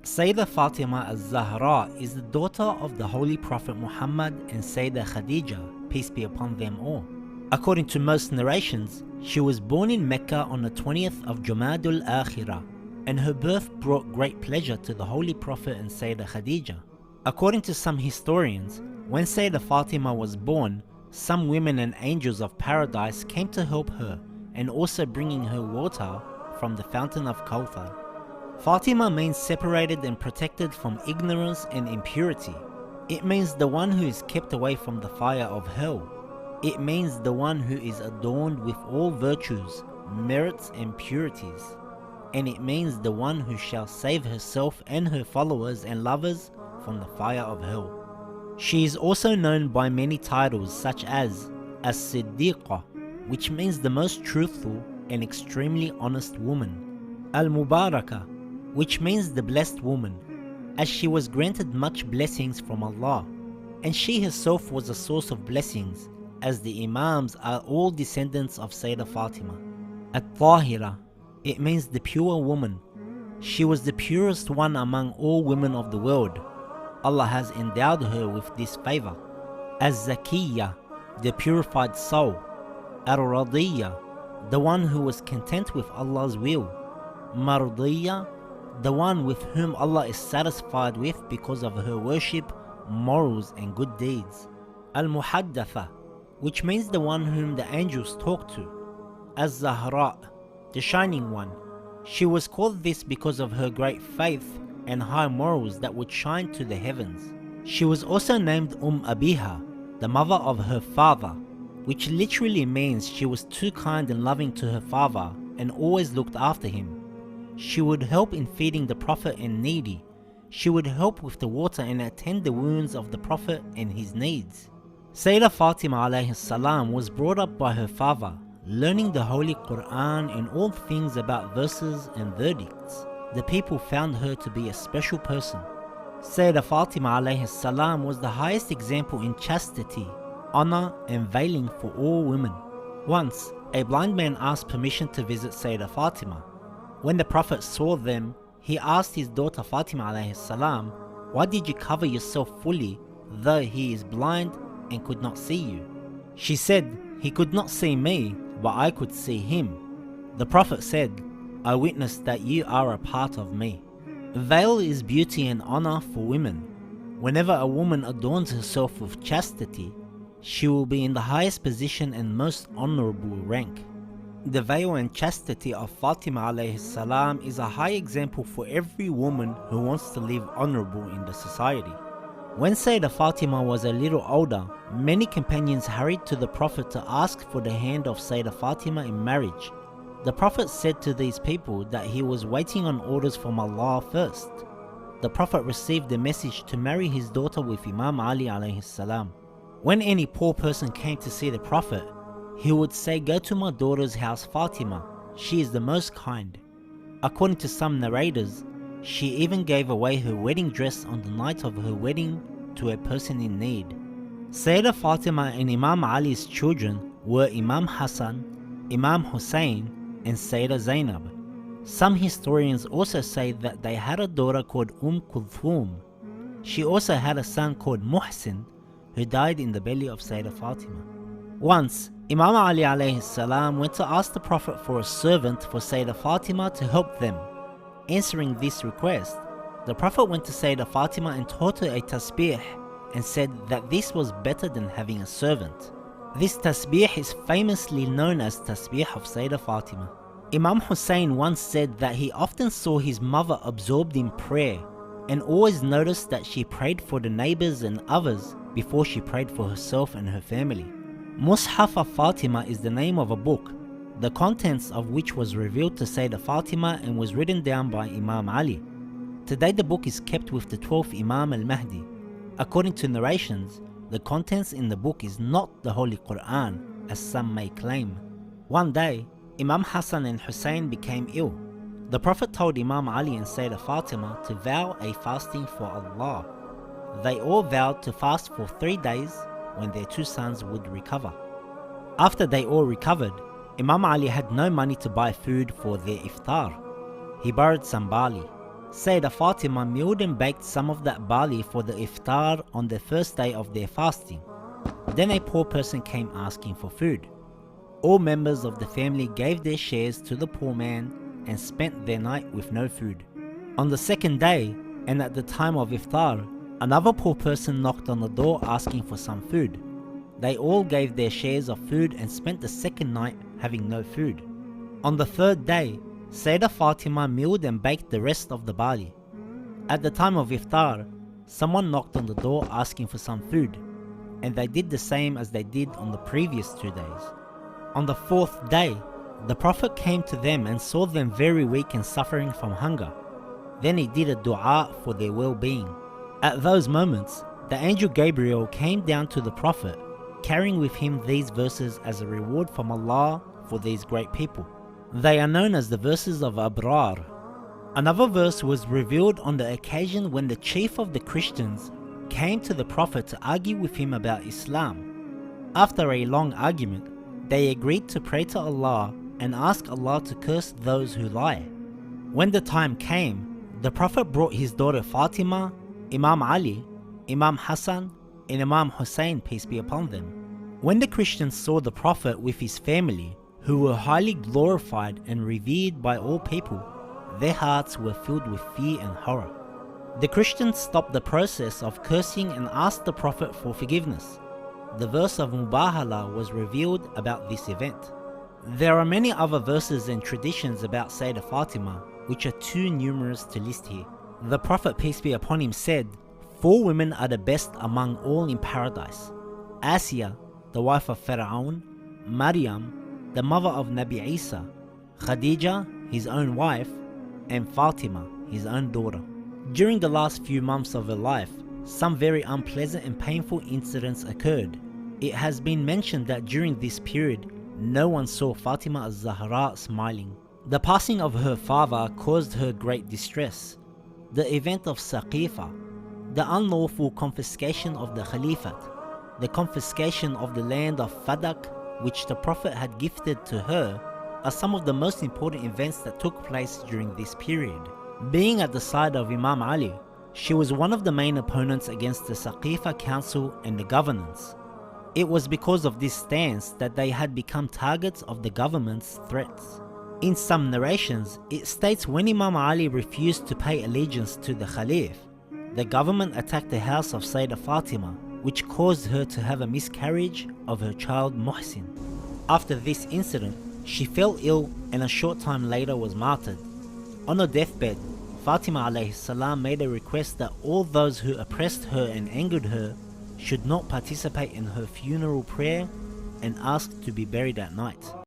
Sayyidah Fatima al-Zahra is the daughter of the Holy Prophet Muhammad and Sayyidah Khadija, peace be upon them all. According to most narrations, she was born in Mecca on the 20th of Jumadul Akhirah, and her birth brought great pleasure to the Holy Prophet and Sayyidah Khadija. According to some historians, when Sayyidah Fatima was born, some women and angels of paradise came to help her and also bringing her water from the fountain of Kawthar. Fatima means separated and protected from ignorance and impurity. It means the one who is kept away from the fire of hell. It means the one who is adorned with all virtues, merits and purities. And it means the one who shall save herself and her followers and lovers from the fire of hell. She is also known by many titles such as As-Siddiqah, which means the most truthful and extremely honest woman. Al-Mubarakah, which means the blessed woman, as she was granted much blessings from Allah, and she herself was a source of blessings, as the Imams are all descendants of Sayyidah Fatima. At-Tahira, it means the pure woman. She was the purest one among all women of the world. Allah has endowed her with this favor. Az-Zakiyya, the purified soul. Ar-Radiyya, the one who was content with Allah's will. Mardiyya, the one with whom Allah is satisfied with because of her worship, morals and good deeds. Al-Muhaddatha, which means the one whom the angels talk to. Az-Zahra, the shining one. She was called this because of her great faith and high morals that would shine to the heavens. She was also named Abiha, the mother of her father, which literally means she was too kind and loving to her father and always looked after him. She would help in feeding the Prophet and needy. She would help with the water and attend the wounds of the Prophet and his needs. Sayyidah Fatima alayhi salam was brought up by her father, learning the Holy Quran and all things about verses and verdicts. The people found her to be a special person. Sayyidah Fatima alayhi salam was the highest example in chastity, honor and veiling for all women. Once, a blind man asked permission to visit Sayyidah Fatima. When the Prophet saw them, he asked his daughter Fatima alayhi salam, "Why did you cover yourself fully, though he is blind and could not see you?" She said, "He could not see me, but I could see him." The Prophet said, "I witness that you are a part of me." Veil is beauty and honor for women. Whenever a woman adorns herself with chastity, she will be in the highest position and most honorable rank. The veil and chastity of Fatima alayhi salam is a high example for every woman who wants to live honorable in the society. When Sayyidah Fatima was a little older, many companions hurried to the Prophet to ask for the hand of Sayyidah Fatima in marriage. The Prophet said to these people that he was waiting on orders from Allah first. The Prophet received the message to marry his daughter with Imam Ali alayhi salam. When any poor person came to see the Prophet, he would say, "Go to my daughter's house Fatima, she is the most kind." According to some narrators, she even gave away her wedding dress on the night of her wedding to a person in need. Sayyidah Fatima and Imam Ali's children were Imam Hassan, Imam Hussein and Sayyidah Zainab. Some historians also say that they had a daughter called Kulthum. She also had a son called Muhsin, who died in the belly of Sayyidah Fatima. Once, Imam Ali alayhi salam went to ask the Prophet for a servant for Sayyidah Fatima to help them. Answering this request, the Prophet went to Sayyidah Fatima and taught her a tasbih and said that this was better than having a servant. This tasbih is famously known as tasbih of Sayyidah Fatima. Imam Hussein once said that he often saw his mother absorbed in prayer and always noticed that she prayed for the neighbors and others before she prayed for herself and her family. Mushaf of Fatima is the name of a book, the contents of which was revealed to Sayyidah Fatima and was written down by Imam Ali. Today the book is kept with the 12th Imam al-Mahdi. According to narrations, the contents in the book is not the Holy Quran, as some may claim. One day, Imam Hassan and Hussein became ill. The Prophet told Imam Ali and Sayyidah Fatima to vow a fasting for Allah. They all vowed to fast for 3 days when their 2 sons would recover. After they all recovered, Imam Ali had no money to buy food for their iftar. He borrowed some barley. Sayyidah Fatima milled and baked some of that barley for the iftar on the first day of their fasting. Then a poor person came asking for food. All members of the family gave their shares to the poor man and spent their night with no food. On the second day, and at the time of iftar, another poor person knocked on the door asking for some food. They all gave their shares of food and spent the second night having no food. On the third day, Sayyidah Fatima milled and baked the rest of the barley. At the time of iftar, someone knocked on the door asking for some food, and they did the same as they did on the previous 2 days. On the fourth day, the Prophet came to them and saw them very weak and suffering from hunger. Then he did a dua for their well-being. At those moments, the angel Gabriel came down to the Prophet, carrying with him these verses as a reward from Allah for these great people. They are known as the verses of Abrar. Another verse was revealed on the occasion when the chief of the Christians came to the Prophet to argue with him about Islam. After a long argument, they agreed to pray to Allah and ask Allah to curse those who lie. When the time came, the Prophet brought his daughter Fatima, Imam Ali, Imam Hassan, and Imam Hussein, peace be upon them. When the Christians saw the Prophet with his family, who were highly glorified and revered by all people, their hearts were filled with fear and horror. The Christians stopped the process of cursing and asked the Prophet for forgiveness. The verse of Mubahala was revealed about this event. There are many other verses and traditions about Sayyidah Fatima, which are too numerous to list here. The Prophet, peace be upon him, said, 4 women are the best among all in paradise: Asiya, the wife of Pharaoh, Maryam, the mother of Nabi Isa, Khadija, his own wife, and Fatima, his own daughter. During the last few months of her life, some very unpleasant and painful incidents occurred. It has been mentioned that during this period, no one saw Fatima az-Zahra smiling. The passing of her father caused her great distress. The event of Saqifa, the unlawful confiscation of the Khalifate, the confiscation of the land of Fadak, which the Prophet had gifted to her, are some of the most important events that took place during this period. Being at the side of Imam Ali, she was one of the main opponents against the Saqifa Council and the governance. It was because of this stance that they had become targets of the government's threats. In some narrations, it states when Imam Ali refused to pay allegiance to the Khalif, the government attacked the house of Sayyidah Fatima, which caused her to have a miscarriage of her child Muhsin. After this incident, she fell ill and a short time later was martyred. On her deathbed, Fatima alayhi salam made a request that all those who oppressed her and angered her should not participate in her funeral prayer and asked to be buried at night.